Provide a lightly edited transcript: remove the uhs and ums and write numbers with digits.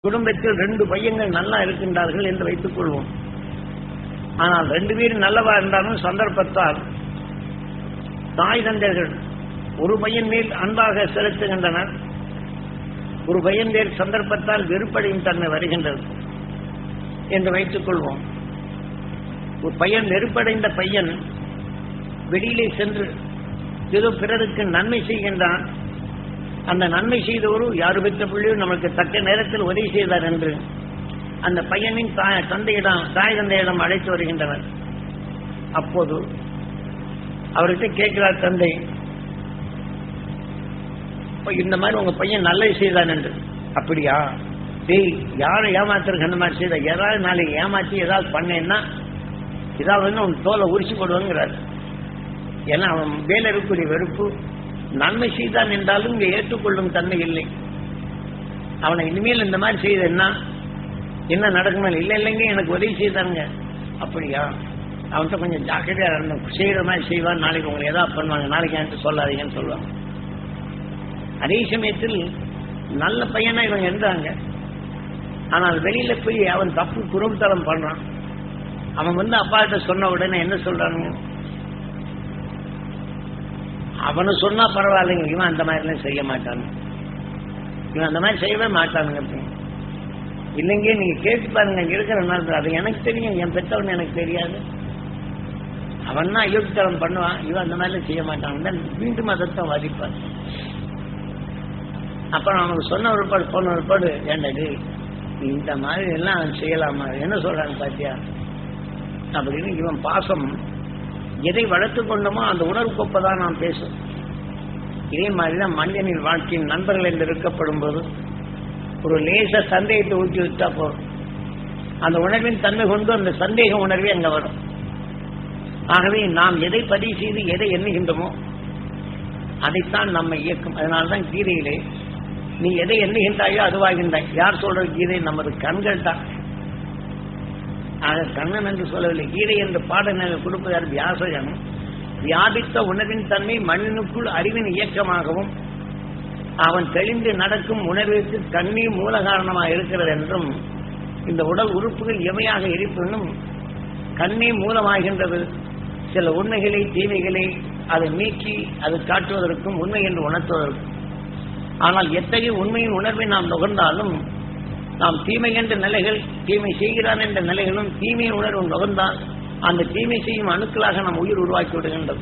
குடும்பத்தில் 2 பையன்கள் நல்லா இருக்கின்றார்கள் என்று வைத்துக் கொள்வோம். ஆனால் 2 பேரும் நல்லவா இருந்தாலும் சந்தர்ப்பத்தால் தாய் தந்தையர்கள் ஒரு பையன் மேல் அன்பாக செலுத்துகின்றனர், ஒரு பையன் மேல் சந்தர்ப்பத்தால் வெறுப்படையும் தன்மை வருகின்றது என்று வைத்துக் கொள்வோம். ஒரு பையன் வெறுப்படைந்த பையன் வெளியிலே சென்று ஏதோ பிறருக்கு நன்மை செய்கின்றான். அந்த நன்மை செய்தவரு யாரு பெற்ற பிள்ளையோ நமக்கு தக்க நேரத்தில் உதவி செய்தார் என்று அந்த பையனின் தாய் தந்தையிடம் அழைத்து வருகின்றனர். அப்போது அவர்கிட்ட கேட்கிறார் தந்தை, இந்த மாதிரி உங்க பையன் நல்லது செய்தான் என்று. அப்படியா? யாரை ஏமாத்துறதுக்கு அந்த மாதிரி செய்த, யாராவது நாளைக்கு ஏமாற்றி ஏதாவது பண்ணேன்னா ஏதாவது உன் தோலை உரிச்சு போடுவாங்கிறார். ஏன்னா அவன் வேலை இருக்கக்கூடிய வெறுப்பு நன்மை செய்தான் என்றாலும் இங்கே ஏற்றுக்கொள்ளும் தன்மை இல்லை. அவனை இனிமேல் இந்த மாதிரி செய்தா என்ன நடக்கணும்? இல்லை இல்லைங்க எனக்கு உதவி செய்தாங்க. அப்படியா? அவன்கிட்ட கொஞ்சம் ஜாக்கிரதையா செய்யற மாதிரி செய்வான், நாளைக்கு உங்களை ஏதாவது பண்ணுவாங்க, நாளைக்கு என்கிட்ட சொல்லாதீங்கன்னு சொல்லுவாங்க. அதே சமயத்தில் நல்ல பையனா இவங்க இருந்தாங்க. ஆனால் வெளியில போய் அவன் தப்பு குறும்புத்தனம் பண்றான். அவன் அப்பா கிட்ட சொன்ன உடனே என்ன சொல்றாங்க? அவனு சொன்னா பரவாயில்லைங்க, இவன் அந்த மாதிரி எல்லாம் செய்ய மாட்டாங்க, இவன் அந்த மாதிரி செய்யவே மாட்டானுங்க. இல்லைங்க நீங்க கேட்டு பாருங்க, இருக்கிற நாள் அது எனக்கு தெரியும், என் பெற்றவன் எனக்கு தெரியாது, அவன் தான் அயோக்கியத்தனம் பண்ணுவான், இவன் அந்த மாதிரி செய்ய மாட்டாங்க, மீண்டும் அதைத்தான் வாதிப்பான். அப்புறம் அவனுக்கு சொன்ன ஒருபாடு போன ஒருபாடு ஏண்டது இந்த மாதிரி எல்லாம் செய்யலாமா, என்ன சொல்றாங்க பாத்தியா அப்படின்னு. இவன் பாசம் எதை வளர்த்து கொண்டோமோ அந்த உணர்வு கோப்பதான் நாம் பேசும். இதே மாதிரிதான் மனிதனின் வாழ்க்கையின் நண்பர்கள் என்று இருக்கப்படும் போது ஒரு லேச சந்தேகத்தை ஊற்றி விட்டா போதும், அந்த உணர்வின் தன்மை கொண்டு அந்த சந்தேக உணர்வே அங்க வரும். ஆகவே நாம் எதை பதிவு செய்து எதை எண்ணுகின்றோமோ அதைத்தான் நம்ம இயக்கும். அதனால்தான் கீதையிலே நீ எதை எண்ணுகின்றாயோ அதுவாகின்றாய். யார் சொல்ற கீதை? நமது கண்கள் தான். ஆக கண்ணன் என்று சொல்லவில்லை, கீதை என்று பாடங்களை கொடுப்பதால் வியாசகன் வியாபித்த உணர்வின் தன்மை மண்ணினுக்குள் அறிவின் இயக்கமாகவும் அவன் தெளிந்து நடக்கும் உணர்விற்கு கண்ணீர் மூல காரணமாக இருக்கிறது என்றும், இந்த உடல் உறுப்புகள் எவையாக இருப்பினும் கண்ணீர் மூலமாகின்றது. சில உண்மைகளை தீமைகளை அதை நீக்கி அது காட்டுவதற்கும் உண்மை என்று உணர்த்துவதற்கும். ஆனால் எத்தகைய உண்மையின் உணர்வை நாம் நுகர்ந்தாலும் நாம் தீமை என்ற நிலைகள், தீமை செய்கிறான் என்ற நிலைகளும் தீமையின் உணர்வு நுகர்ந்தால் அந்த தீமை செய்யும் அணுக்களாக நாம் உயிர் உருவாக்கி விடுகின்றது.